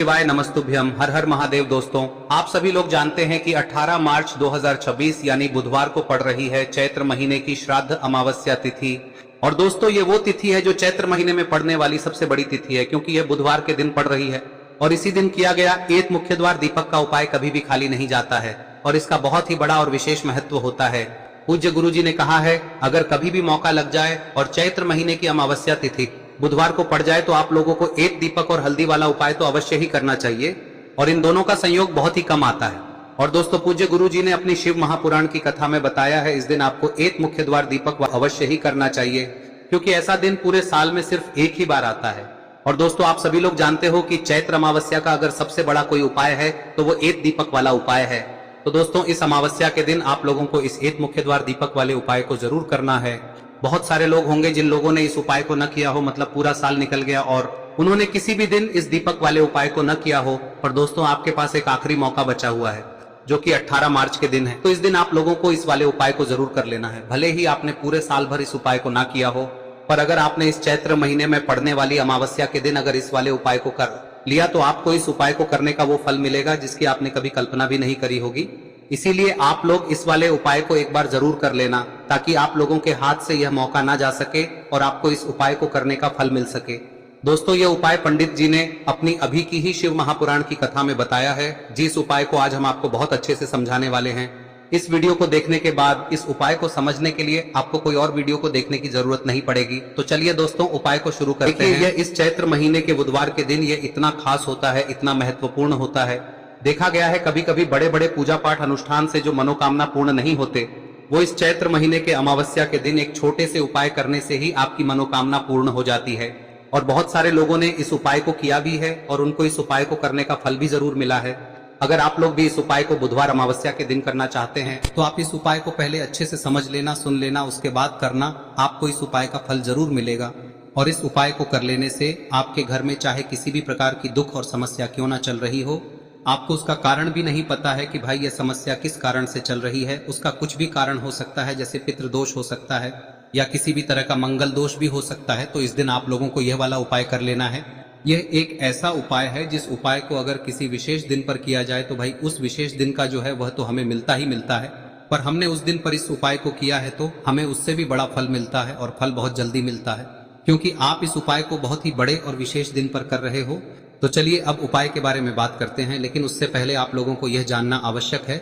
शिवाय नमस्तुभ्यम। हर हर महादेव। दोस्तों, आप सभी लोग जानते हैं कि 18 मार्च 2026 यानी बुधवार को पड़ रही है चैत्र महीने की श्राद्ध अमावस्या तिथि। और दोस्तों, ये वो तिथि है जो चैत्र महीने में पड़ने वाली सबसे बड़ी तिथि है, क्योंकि यह बुधवार के दिन पड़ रही है। और इसी दिन किया गया एक मुख्य द्वार दीपक का उपाय कभी भी खाली नहीं जाता है और इसका बहुत ही बड़ा और विशेष महत्व होता है। पूज्य गुरु जी ने कहा है, अगर कभी भी मौका लग जाए और चैत्र महीने की अमावस्या तिथि बुधवार को पड़ जाए तो आप लोगों को एक दीपक और हल्दी वाला उपाय तो अवश्य ही करना चाहिए। और इन दोनों का संयोग बहुत ही कम आता है। और दोस्तों, पूज्य गुरु जी ने अपनी शिव महापुराण की कथा में बताया है, इस दिन आपको एक मुख्य द्वार दीपक अवश्य ही करना चाहिए, क्योंकि ऐसा दिन पूरे साल में सिर्फ एक ही बार आता है। और दोस्तों, आप सभी लोग जानते हो कि चैत्र अमावस्या का अगर सबसे बड़ा कोई उपाय है तो वो एक दीपक वाला उपाय है। तो दोस्तों, इस अमावस्या के दिन आप लोगों को इस एक मुख्य द्वार दीपक वाले उपाय को जरूर करना है। बहुत सारे लोग होंगे जिन लोगों ने इस उपाय को न किया हो, मतलब पूरा साल निकल गया और उन्होंने किसी भी दिन इस दीपक वाले उपाय को न किया हो। पर दोस्तों, आपके पास एक आखिरी मौका बचा हुआ है, जो कि 18 मार्च के दिन है। तो इस दिन आप लोगों को इस वाले उपाय को जरूर कर लेना है। भले ही आपने पूरे साल भर इस उपाय को ना किया हो, पर अगर आपने इस चैत्र महीने में पड़ने वाली अमावस्या के दिन अगर इस वाले उपाय को कर लिया तो आपको इस उपाय को करने का वो फल मिलेगा जिसकी आपने कभी कल्पना भी नहीं करी होगी। इसीलिए आप लोग इस वाले उपाय को एक बार जरूर कर लेना, ताकि आप लोगों के हाथ से यह मौका ना जा सके और आपको इस उपाय को करने का फल मिल सके। दोस्तों, यह उपाय पंडित जी ने अपनी अभी की ही शिव महापुराण की कथा में बताया है, जिस उपाय को आज हम आपको बहुत अच्छे से समझाने वाले हैं। इस वीडियो को देखने के बाद इस उपाय को समझने के लिए आपको कोई और वीडियो को देखने की जरूरत नहीं पड़ेगी। तो चलिए दोस्तों, उपाय को शुरू करते हैं। यह इस चैत्र महीने के बुधवार के दिन यह इतना खास होता है, इतना महत्वपूर्ण होता है। देखा गया है कभी कभी बड़े बड़े पूजा पाठ अनुष्ठान से जो मनोकामना पूर्ण नहीं होते, वो इस चैत्र महीने के अमावस्या के दिन एक छोटे से उपाय करने से ही आपकी मनोकामना पूर्ण हो जाती है। और बहुत सारे लोगों ने इस उपाय को किया भी है और उनको इस उपाय को करने का फल भी जरूर मिला है। अगर आप लोग भी इस उपाय को बुधवार अमावस्या के दिन करना चाहते हैं तो आप इस उपाय को पहले अच्छे से समझ लेना, सुन लेना, उसके बाद करना। आपको इस उपाय का फल जरूर मिलेगा। और इस उपाय को कर लेने से आपके घर में चाहे किसी भी प्रकार की दुख और समस्या क्यों ना चल रही हो, आपको उसका कारण भी नहीं पता है कि भाई यह समस्या किस कारण से चल रही है, उसका कुछ भी कारण हो सकता है, जैसे पितृदोष हो सकता है या किसी भी तरह का मंगल दोष भी हो सकता है। तो इस दिन आप लोगों को यह वाला उपाय कर लेना है। यह एक ऐसा उपाय है जिस उपाय को अगर किसी विशेष दिन पर किया जाए तो भाई उस विशेष दिन का जो है वह तो हमें मिलता ही मिलता है। पर हमने उस दिन पर इस उपाय को किया है तो हमें उससे भी बड़ा फल मिलता है, और फल बहुत जल्दी मिलता है, क्योंकि आप इस उपाय को बहुत ही बड़े और विशेष दिन पर कर रहे हो। तो चलिए अब उपाय के बारे में बात करते हैं, लेकिन उससे पहले आप लोगों को यह जानना आवश्यक है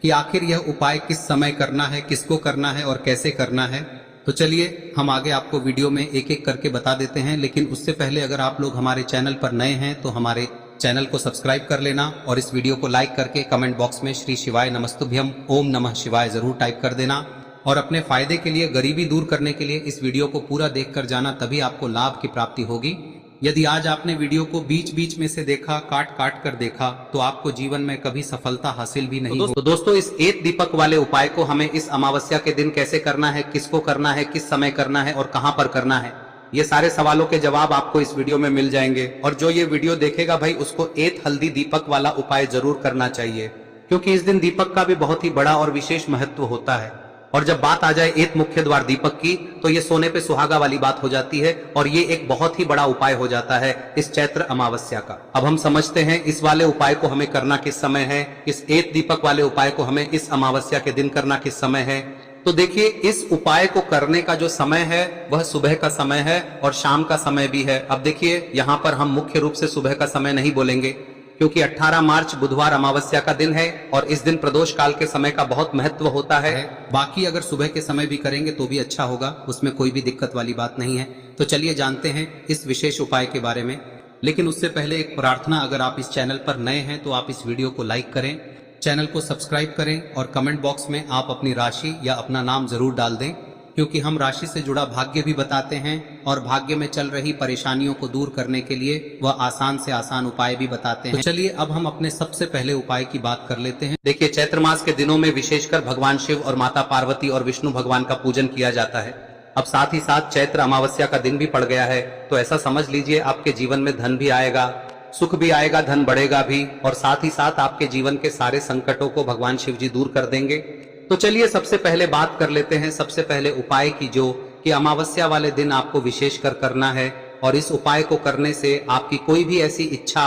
कि आखिर यह उपाय किस समय करना है, किसको करना है और कैसे करना है। तो चलिए हम आगे आपको वीडियो में एक एक करके बता देते हैं। लेकिन उससे पहले अगर आप लोग हमारे चैनल पर नए हैं तो हमारे चैनल को सब्सक्राइब कर लेना और इस वीडियो को लाइक करके कमेंट बॉक्स में श्री शिवाय नमस्तुभ्यम ओम नमः शिवाय जरूर टाइप कर देना। और अपने फायदे के लिए, गरीबी दूर करने के लिए इस वीडियो को पूरा देखकर जाना, तभी आपको लाभ की प्राप्ति होगी। यदि आज आपने वीडियो को बीच बीच में से देखा, काट काट कर देखा, तो आपको जीवन में कभी सफलता हासिल भी नहीं होगी। तो दोस्तों, इस एक दीपक वाले उपाय को हमें इस अमावस्या के दिन कैसे करना है, किसको करना है, किस समय करना है और कहां पर करना है, ये सारे सवालों के जवाब आपको इस वीडियो में मिल जाएंगे। और जो ये वीडियो देखेगा भाई, उसको एक हल्दी दीपक वाला उपाय जरूर करना चाहिए, क्योंकि इस दिन दीपक का भी बहुत ही बड़ा और विशेष महत्व होता है। और जब बात आ जाए एक मुख्य द्वार दीपक की, तो ये सोने पे सुहागा वाली बात हो जाती है और ये एक बहुत ही बड़ा उपाय हो जाता है इस चैत्र अमावस्या का। अब हम समझते हैं इस वाले उपाय को हमें करना किस समय है, इस एक दीपक वाले उपाय को हमें इस अमावस्या के दिन करना किस समय है। तो देखिए, इस उपाय को करने का जो समय है वह सुबह का समय है और शाम का समय भी है। अब देखिए, यहाँ पर हम मुख्य रूप से सुबह का समय नहीं बोलेंगे, क्योंकि 18 मार्च बुधवार अमावस्या का दिन है और इस दिन प्रदोष काल के समय का बहुत महत्व होता है। बाकी अगर सुबह के समय भी करेंगे तो भी अच्छा होगा, उसमें कोई भी दिक्कत वाली बात नहीं है। तो चलिए जानते हैं इस विशेष उपाय के बारे में। लेकिन उससे पहले एक प्रार्थना, अगर आप इस चैनल पर नए हैं तो आप इस वीडियो को लाइक करें, चैनल को सब्सक्राइब करें और कमेंट बॉक्स में आप अपनी राशि या अपना नाम जरूर डाल दें, क्योंकि हम राशि से जुड़ा भाग्य भी बताते हैं और भाग्य में चल रही परेशानियों को दूर करने के लिए वह आसान से आसान उपाय भी बताते हैं। तो चलिए अब हम अपने सबसे पहले उपाय की बात कर लेते हैं। देखिए, चैत्र मास के दिनों में विशेषकर भगवान शिव और माता पार्वती और विष्णु भगवान का पूजन किया जाता है। अब साथ ही साथ चैत्र अमावस्या का दिन भी पड़ गया है, तो ऐसा समझ लीजिए आपके जीवन में धन भी आएगा, सुख भी आएगा, धन बढ़ेगा भी, और साथ ही साथ आपके जीवन के सारे संकटों को भगवान शिव जी दूर कर देंगे। तो चलिए सबसे पहले बात कर लेते हैं सबसे पहले उपाय की, जो कि अमावस्या वाले दिन आपको विशेष कर करना है। और इस उपाय को करने से आपकी कोई भी ऐसी इच्छा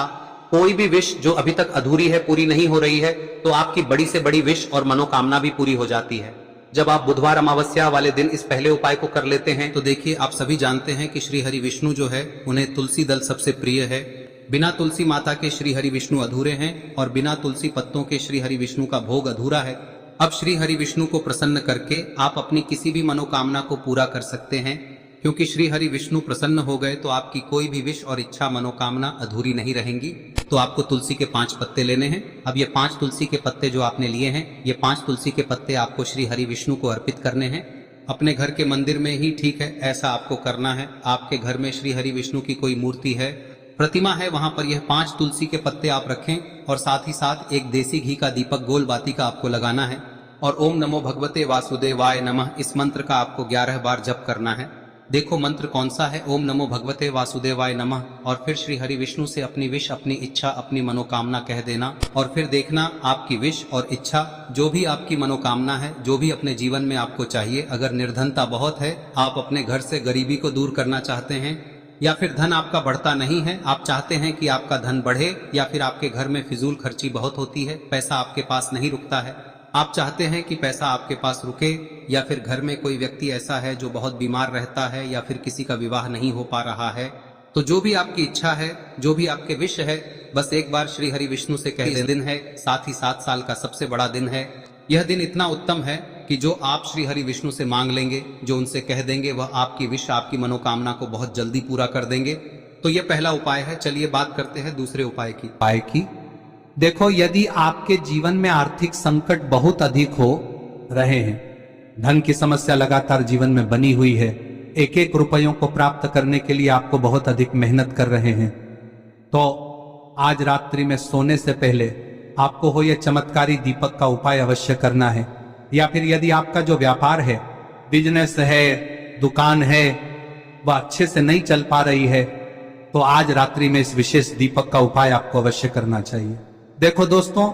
कोई भी विश जो अभी तक अधूरी है, पूरी नहीं हो रही है, तो आपकी बड़ी से बड़ी विश और मनोकामना भी पूरी हो जाती है। जब आप बुधवार अमावस्या वाले दिन इस पहले उपाय को कर लेते हैं तो देखिए, आप सभी जानते हैं कि श्री हरि विष्णु जो है उन्हें तुलसी दल सबसे प्रिय है। बिना तुलसी माता के श्री हरि विष्णु अधूरे हैं और बिना तुलसी पत्तों के श्री हरि विष्णु का भोग अधूरा है। अब श्री हरि विष्णु को प्रसन्न करके आप अपनी किसी भी मनोकामना को पूरा कर सकते हैं, क्योंकि श्री हरि विष्णु प्रसन्न हो गए तो आपकी कोई भी विश और इच्छा मनोकामना अधूरी नहीं रहेंगी। तो आपको तुलसी के 5 पत्ते लेने हैं। अब ये 5 तुलसी के पत्ते जो आपने लिए हैं, ये 5 तुलसी के पत्ते आपको श्री हरि विष्णु को अर्पित करने हैं। अपने घर के मंदिर में ही ठीक है, ऐसा आपको करना है। आपके घर में श्री हरि विष्णु की कोई मूर्ति है, प्रतिमा है, वहां पर यह 5 तुलसी के पत्ते आप रखें और साथ ही साथ एक देसी घी का दीपक गोल बाती का आपको लगाना है और ओम नमो भगवते वासुदेवाय नमः इस मंत्र का आपको 11 बार जप करना है। देखो मंत्र कौन सा है, ओम नमो भगवते वासुदेवाय नमः, और फिर श्री हरि विष्णु से अपनी विश, अपनी इच्छा, अपनी मनोकामना कह देना और फिर देखना आपकी विश और इच्छा, जो भी आपकी मनोकामना है, जो भी अपने जीवन में आपको चाहिए। अगर निर्धनता बहुत है, आप अपने घर से गरीबी को दूर करना चाहते हैं, या फिर धन आपका बढ़ता नहीं है, आप चाहते हैं कि आपका धन बढ़े, या फिर आपके घर में फिजूल खर्ची बहुत होती है, पैसा आपके पास नहीं रुकता है, आप चाहते हैं कि पैसा आपके पास रुके, या फिर घर में कोई व्यक्ति ऐसा है जो बहुत बीमार रहता है, या फिर किसी का विवाह नहीं हो पा रहा है, तो जो भी आपकी इच्छा है, जो भी आपके विश है, बस एक बार श्री हरि विष्णु से कह दिन है। साथ ही 7 साल का सबसे बड़ा दिन है। यह दिन इतना उत्तम है कि जो आप श्री हरि विष्णु से मांग लेंगे, जो उनसे कह देंगे, वह आपकी विश, आपकी मनोकामना को बहुत जल्दी पूरा कर देंगे। तो यह पहला उपाय है। चलिए बात करते हैं दूसरे उपाय की। देखो, यदि आपके जीवन में आर्थिक संकट बहुत अधिक हो रहे हैं, धन की समस्या लगातार जीवन में बनी हुई है, एक एक रुपयों को प्राप्त करने के लिए आपको बहुत अधिक मेहनत कर रहे हैं, तो आज रात्रि में सोने से पहले आपको हो यह चमत्कारी दीपक का उपाय अवश्य करना है। या फिर यदि आपका जो व्यापार है, बिजनेस है, दुकान है, वह अच्छे से नहीं चल पा रही है, तो आज रात्रि में इस विशेष दीपक का उपाय आपको अवश्य करना चाहिए। देखो दोस्तों,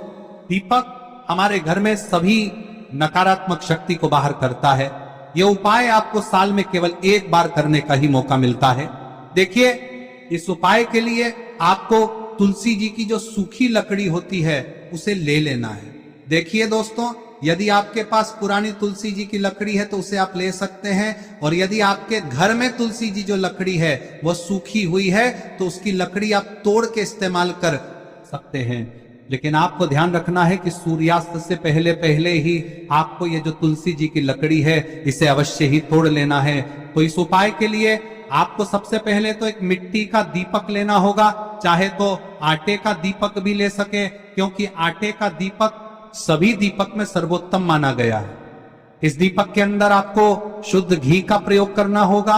दीपक हमारे घर में सभी नकारात्मक शक्ति को बाहर करता है। यह उपाय आपको साल में केवल एक बार करने का ही मौका मिलता है। देखिए, इस उपाय के लिए आपको तुलसी जी की जो सूखी लकड़ी होती है उसे ले लेना है। देखिए दोस्तों, यदि आपके पास पुरानी तुलसी जी की लकड़ी है तो उसे आप ले सकते हैं, और यदि आपके घर में तुलसी जी जो लकड़ी है वह सूखी हुई है तो उसकी लकड़ी आप तोड़ के इस्तेमाल कर सकते हैं। लेकिन आपको ध्यान रखना है कि सूर्यास्त से पहले पहले ही आपको ये जो तुलसी जी की लकड़ी है इसे अवश्य ही तोड़ लेना है। तो इस उपाय के लिए आपको सबसे पहले तो एक मिट्टी का दीपक लेना होगा, चाहे तो आटे का दीपक भी ले सके, क्योंकि आटे का दीपक सभी दीपक में सर्वोत्तम माना गया है। इस दीपक के अंदर आपको शुद्ध घी का प्रयोग करना होगा,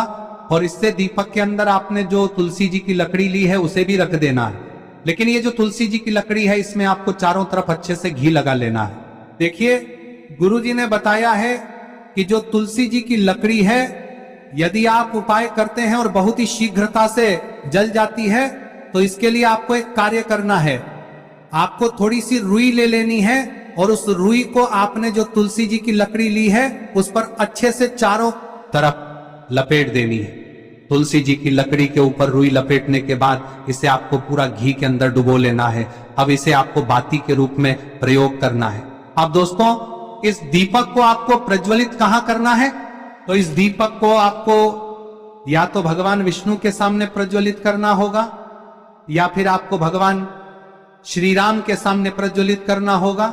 और इससे दीपक के अंदर आपने जो तुलसी जी की लकड़ी ली है उसे भी रख देना है। लेकिन ये जो तुलसी जी की लकड़ी है, इसमें आपको चारों तरफ अच्छे से घी लगा लेना है। देखिए, गुरुजी ने बताया है कि जो तुलसी जी की लकड़ी है, यदि आप उपाय करते हैं और बहुत ही शीघ्रता से जल जाती है, तो इसके लिए आपको एक कार्य करना है। आपको थोड़ी सी रुई ले लेनी है और उस रुई को आपने जो तुलसी जी की लकड़ी ली है उस पर अच्छे से चारों तरफ लपेट देनी है। तुलसी जी की लकड़ी के ऊपर रुई लपेटने के बाद इसे आपको पूरा घी के अंदर डुबो लेना है। अब इसे आपको बाती के रूप में प्रयोग करना है। अब दोस्तों, इस दीपक को आपको प्रज्वलित कहां करना है? तो इस दीपक को आपको या तो भगवान विष्णु के सामने प्रज्वलित करना होगा, या फिर आपको भगवान श्री राम के सामने प्रज्वलित करना होगा,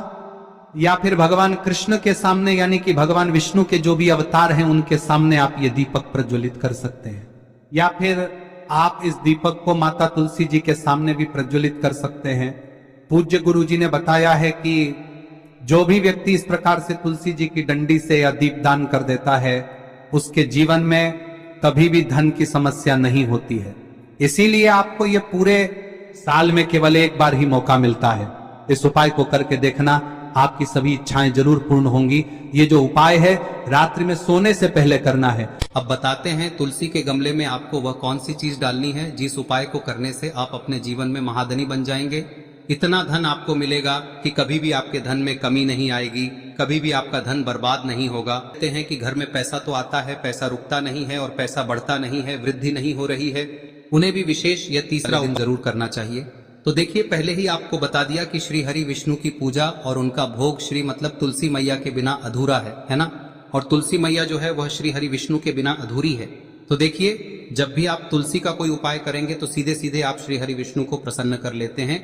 या फिर भगवान कृष्ण के सामने, यानी कि भगवान विष्णु के जो भी अवतार हैं उनके सामने आप ये दीपक प्रज्वलित कर सकते हैं। या फिर आप इस दीपक को माता तुलसी जी के सामने भी प्रज्वलित कर सकते हैं। पूज्य गुरु जी ने बताया है कि जो भी व्यक्ति इस प्रकार से तुलसी जी की डंडी से या दीपदान कर देता है, उसके जीवन में कभी भी धन की समस्या नहीं होती है। इसीलिए आपको ये पूरे साल में केवल एक बार ही मौका मिलता है। इस उपाय को करके देखना, आपकी सभी इच्छाएं जरूर पूर्ण होंगी। ये जो उपाय है रात्रि में सोने से पहले करना है। अब बताते हैं तुलसी के गमले में आपको वह कौन सी चीज डालनी है जिस उपाय को करने से आप अपने जीवन में महाधनी बन जाएंगे। इतना धन आपको मिलेगा कि कभी भी आपके धन में कमी नहीं आएगी, कभी भी आपका धन बर्बाद नहीं होगा। कहते हैं कि घर में पैसा तो आता है, पैसा रुकता नहीं है और पैसा बढ़ता नहीं है, वृद्धि नहीं हो रही है। उन्हें भी विशेष यह तीसरा दिन जरूर करना चाहिए। तो देखिए, पहले ही आपको बता दिया कि श्री हरि विष्णु की पूजा और उनका भोग श्री मतलब तुलसी मैया के बिना अधूरा है ना। और तुलसी मैया जो है वह श्री हरि विष्णु के बिना अधूरी है। तो देखिए, जब भी आप तुलसी का कोई उपाय करेंगे तो सीधे सीधे आप श्री हरि विष्णु को प्रसन्न कर लेते हैं।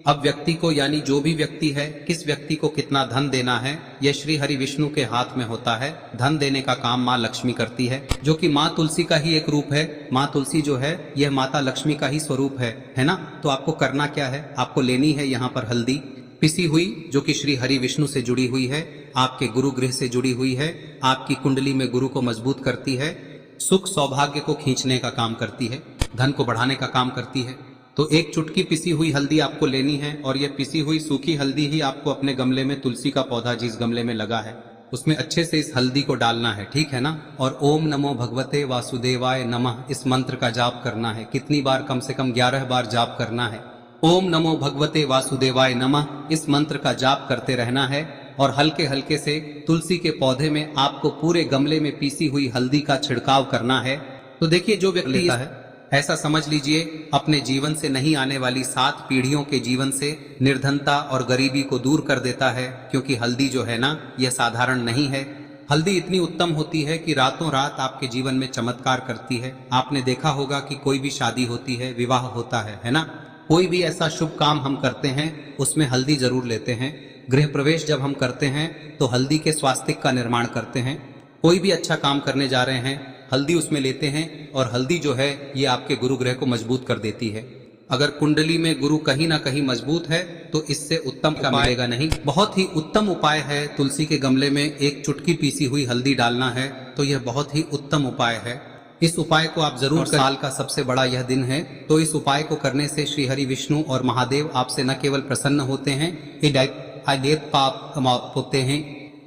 अब व्यक्ति को, यानी जो भी व्यक्ति है, किस व्यक्ति को कितना धन देना है, यह श्री हरि विष्णु के हाथ में होता है। धन देने का काम माँ लक्ष्मी करती है, जो कि माँ तुलसी का ही एक रूप है। माँ तुलसी जो है यह माता लक्ष्मी का ही स्वरूप है ना। तो आपको करना क्या है, आपको लेनी है यहाँ पर हल्दी पिसी हुई, जो कि श्री हरि विष्णु से जुड़ी हुई है, आपके गुरु गृह से जुड़ी हुई है, आपकी कुंडली में गुरु को मजबूत करती है, सुख सौभाग्य को खींचने का काम करती है, धन को बढ़ाने का काम करती है। तो एक चुटकी पिसी हुई हल्दी आपको लेनी है, और यह पिसी हुई सूखी हल्दी ही आपको अपने गमले में, तुलसी का पौधा जिस गमले में लगा है उसमें अच्छे से इस हल्दी को डालना है, ठीक है ना। और ओम नमो भगवते वासुदेवाय नमः इस मंत्र का जाप करना है। कितनी बार? कम से कम 11 बार जाप करना है। ओम नमो भगवते वासुदेवाय नमः इस मंत्र का जाप करते रहना है, और हल्के हल्के से तुलसी के पौधे में आपको पूरे गमले में पीसी हुई हल्दी का छिड़काव करना है। तो देखिए, जो व्यक्ति लेता है, ऐसा समझ लीजिए अपने जीवन से नहीं आने वाली 7 पीढ़ियों के जीवन से निर्धनता और गरीबी को दूर कर देता है। क्योंकि हल्दी जो है ना, यह साधारण नहीं है। हल्दी इतनी उत्तम होती है कि रातों रात आपके जीवन में चमत्कार करती है। आपने देखा होगा कि कोई भी शादी होती है, विवाह होता है ना, कोई भी ऐसा शुभ काम हम करते हैं उसमें हल्दी जरूर लेते हैं। गृह प्रवेश जब हम करते हैं तो हल्दी के स्वास्तिक का निर्माण करते हैं। कोई भी अच्छा काम करने जा रहे हैं, हल्दी उसमें लेते हैं, और हल्दी जो है ये आपके गुरु ग्रह को मजबूत कर देती है। अगर कुंडली में गुरु कहीं ना कहीं मजबूत है तो इससे उत्तम का मिलेगा नहीं। बहुत ही उत्तम उपाय है, तुलसी के गमले में एक चुटकी पीसी हुई हल्दी डालना है, तो यह बहुत ही उत्तम उपाय है। इस उपाय को आप जरूर करें। साल का सबसे बड़ा यह दिन है, तो इस उपाय को करने से श्री हरि विष्णु और महादेव आपसे न केवल प्रसन्न होते हैं, पाप होते हैं,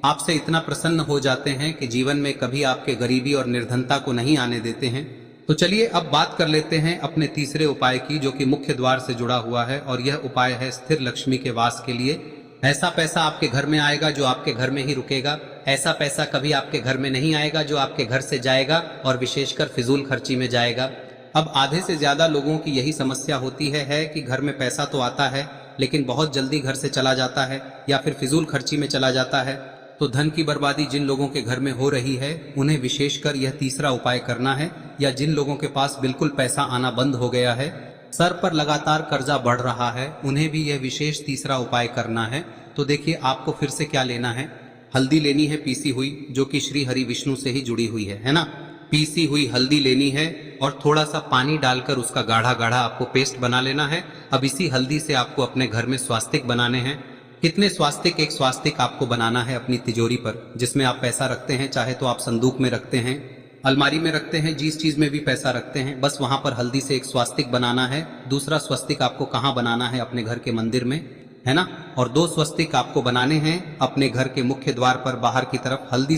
आपसे इतना प्रसन्न हो जाते हैं कि जीवन में कभी आपके गरीबी और निर्धनता को नहीं आने देते हैं। तो चलिए अब बात कर लेते हैं अपने तीसरे उपाय की, जो कि मुख्य द्वार से जुड़ा हुआ है, और यह उपाय है स्थिर लक्ष्मी के वास के लिए। ऐसा पैसा आपके घर में आएगा जो आपके घर में ही रुकेगा। ऐसा पैसा कभी आपके घर में नहीं आएगा जो आपके घर से जाएगा, और विशेषकर फिजूल खर्ची में जाएगा। अब आधे से ज्यादा लोगों की यही समस्या होती है कि घर में पैसा तो आता है लेकिन बहुत जल्दी घर से चला जाता है, या फिर फिजूल खर्ची में चला जाता है। तो धन की बर्बादी जिन लोगों के घर में हो रही है उन्हें विशेषकर यह तीसरा उपाय करना है। या जिन लोगों के पास बिल्कुल पैसा आना बंद हो गया है, सर पर लगातार कर्जा बढ़ रहा है, उन्हें भी यह विशेष तीसरा उपाय करना है। तो देखिए, आपको फिर से क्या लेना है, हल्दी लेनी है पीसी हुई, जो कि श्री हरि विष्णु से ही जुड़ी हुई है ना। पीसी हुई हल्दी लेनी है, और थोड़ा सा पानी डालकर उसका गाढ़ा गाढ़ा आपको पेस्ट बना लेना है। अब इसी हल्दी से आपको अपने घर में स्वास्तिक बनाने हैं। कितने स्वास्तिक? एक स्वास्तिक आपको बनाना है अपनी तिजोरी पर, जिसमें आप पैसा रखते हैं। चाहे तो आप संदूक में रखते हैं, अलमारी में रखते हैं, जिस चीज में भी पैसा रखते हैं, बस वहां पर हल्दी से एक स्वास्तिक बनाना है। दूसरा स्वस्तिक आपको कहाँ बनाना है? अपने घर के मंदिर में, है ना। और 2 स्वस्तिक आपको बनाने हैं अपने घर के मुख्य द्वार पर बाहर की तरफ। हल्दी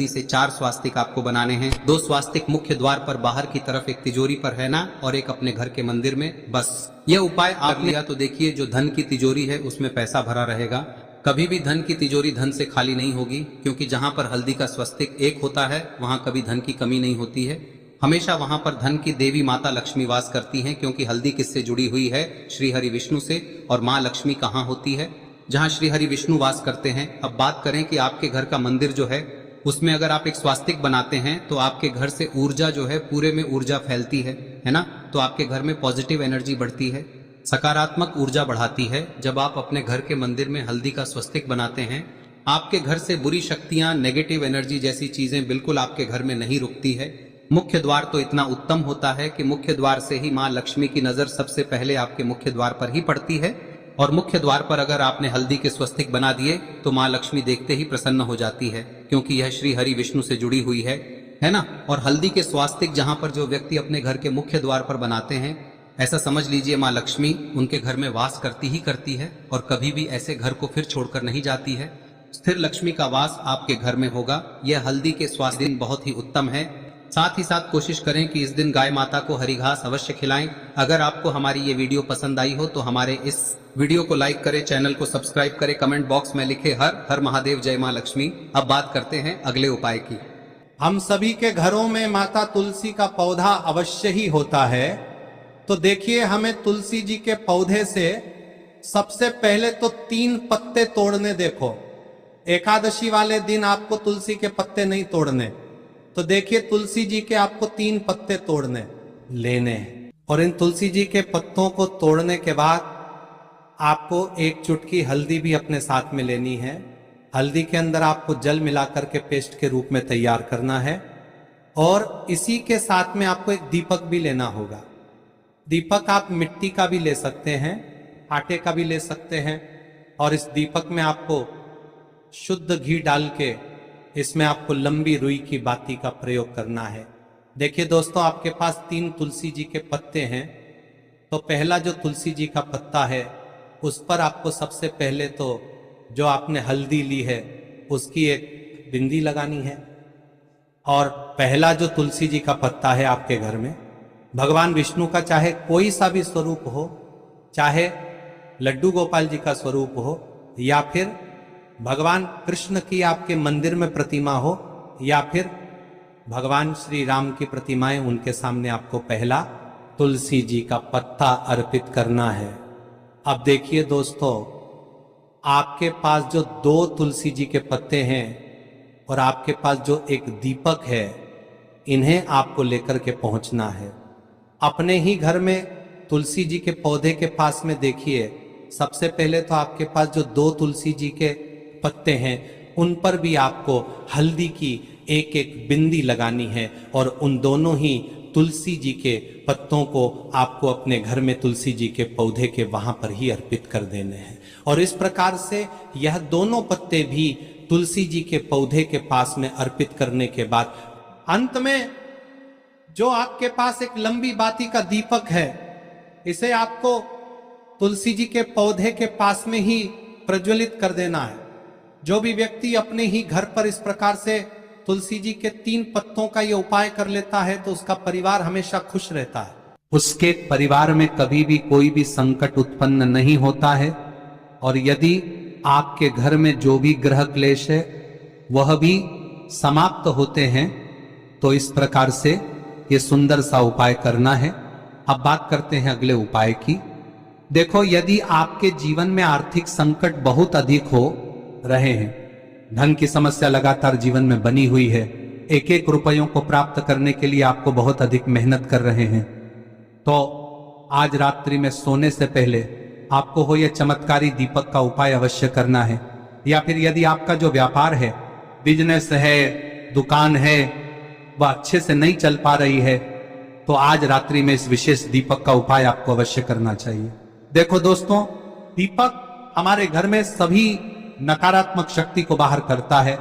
से 4 स्वास्तिक आपको बनाने हैं। 2 स्वास्तिक मुख्य द्वार पर बाहर की तरफ, एक तिजोरी पर, है ना, और एक अपने घर के मंदिर में। बस यह उपाय आप लिया तो देखिए, जो धन की तिजोरी है उसमें पैसा भरा रहेगा। कभी भी धन की तिजोरी धन से खाली नहीं होगी, क्योंकि जहां पर हल्दी का स्वस्तिक एक होता है वहां कभी धन की कमी नहीं होती है। हमेशा वहां पर धन की देवी माता लक्ष्मी वास करती हैं, क्योंकि हल्दी किससे जुड़ी हुई है? श्री हरि विष्णु से। और माँ लक्ष्मी कहाँ होती है? जहाँ श्री हरि विष्णु वास करते हैं। अब बात करें कि आपके घर का मंदिर जो है उसमें अगर आप एक स्वास्तिक बनाते हैं तो आपके घर से ऊर्जा जो है, पूरे में ऊर्जा फैलती है ना। तो आपके घर में पॉजिटिव एनर्जी बढ़ती है, सकारात्मक ऊर्जा बढ़ाती है। जब आप अपने घर के मंदिर में हल्दी का स्वस्तिक बनाते हैं, आपके घर से बुरी शक्तियां, नेगेटिव एनर्जी जैसी चीजें बिल्कुल आपके घर में नहीं रुकती है। मुख्य द्वार तो इतना उत्तम होता है कि मुख्य द्वार से ही माँ लक्ष्मी की नजर सबसे पहले आपके मुख्य द्वार पर ही पड़ती है। और मुख्य द्वार पर अगर आपने हल्दी के स्वस्तिक बना दिए तो माँ लक्ष्मी देखते ही प्रसन्न हो जाती है, क्योंकि यह श्री हरि विष्णु से जुड़ी हुई है ना। और हल्दी के स्वास्तिक जहां पर जो व्यक्ति अपने घर के मुख्य द्वार पर बनाते हैं, ऐसा समझ लीजिए माँ लक्ष्मी उनके घर में वास करती ही करती है, और कभी भी ऐसे घर को फिर छोड़कर नहीं जाती है। स्थिर लक्ष्मी का वास आपके घर में होगा। यह हल्दी के स्वास्थ्य दिन बहुत ही उत्तम है। साथ ही साथ कोशिश करें कि इस दिन गाय माता को हरी घास अवश्य खिलाएं। अगर आपको हमारी ये वीडियो पसंद आई हो तो हमारे इस वीडियो को लाइक करें, चैनल को सब्सक्राइब करें, कमेंट बॉक्स में लिखे हर हर महादेव, जय माँ लक्ष्मी। अब बात करते हैं अगले उपाय की। हम सभी के घरों में माता तुलसी का पौधा अवश्य ही होता है, तो देखिए, हमें तुलसी जी के पौधे से सबसे पहले तो 3 पत्ते तोड़ने। देखो, एकादशी वाले दिन आपको तुलसी के पत्ते नहीं तोड़ने, तो देखिए तुलसी जी के आपको 3 पत्ते तोड़ने लेने हैं। और इन तुलसी जी के पत्तों को तोड़ने के बाद आपको 1 चुटकी हल्दी भी अपने साथ में लेनी है। हल्दी के अंदर आपको जल मिलाकर के पेस्ट के रूप में तैयार करना है। और इसी के साथ में आपको एक दीपक भी लेना होगा। दीपक आप मिट्टी का भी ले सकते हैं, आटे का भी ले सकते हैं। और इस दीपक में आपको शुद्ध घी डाल के इसमें आपको लंबी रुई की बाती का प्रयोग करना है। देखिए दोस्तों, आपके पास 3 तुलसी जी के पत्ते हैं, तो पहला जो तुलसी जी का पत्ता है उस पर आपको सबसे पहले तो जो आपने हल्दी ली है उसकी एक बिंदी लगानी है। और पहला जो तुलसी जी का पत्ता है आपके घर में, भगवान विष्णु का चाहे कोई सा भी स्वरूप हो, चाहे लड्डू गोपाल जी का स्वरूप हो, या फिर भगवान कृष्ण की आपके मंदिर में प्रतिमा हो, या फिर भगवान श्री राम की प्रतिमाएं, उनके सामने आपको पहला तुलसी जी का पत्ता अर्पित करना है। अब देखिए दोस्तों, आपके पास जो 2 तुलसी जी के पत्ते हैं और आपके पास जो एक दीपक है, इन्हें आपको लेकर के पहुंचना है। अपने ही घर में तुलसी जी के पौधे के पास में देखिए, सबसे पहले तो आपके पास जो 2 तुलसी जी के पत्ते हैं उन पर भी आपको हल्दी की एक एक बिंदी लगानी है। और उन दोनों ही तुलसी जी के पत्तों को आपको अपने घर में तुलसी जी के पौधे के वहां पर ही अर्पित कर देने हैं। और इस प्रकार से यह दोनों पत्ते भी तुलसी जी के पौधे के पास में अर्पित करने के बाद अंत में जो आपके पास एक लंबी बाती का दीपक है, इसे आपको तुलसी जी के पौधे के पास में ही प्रज्वलित कर देना है। जो भी व्यक्ति अपने ही घर पर इस प्रकार से तुलसी जी के 3 पत्तों का ये उपाय कर लेता है तो उसका परिवार हमेशा खुश रहता है। उसके परिवार में कभी भी कोई भी संकट उत्पन्न नहीं होता है। और यदि आपके घर में जो भी ग्रह क्लेश है वह भी समाप्त होते हैं, तो इस प्रकार से ये सुंदर सा उपाय करना है। अब बात करते हैं अगले उपाय की। देखो, यदि आपके जीवन में आर्थिक संकट बहुत अधिक हो रहे हैं, धन की समस्या लगातार जीवन में बनी हुई है, 1-1 रुपयों को प्राप्त करने के लिए आपको बहुत अधिक मेहनत कर रहे हैं, तो आज रात्रि में सोने से पहले आपको हो यह चमत्कारी दीपक का उपाय अवश्य करना है। या फिर यदि आपका जो व्यापार है, बिजनेस है, दुकान है, वह अच्छे से नहीं चल पा रही है, तो आज रात्रि में इस विशेष दीपक का उपाय आपको अवश्य करना चाहिए। देखो दोस्तों, दीपक हमारे घर में सभी नकारात्मक शक्ति को बाहर करता है।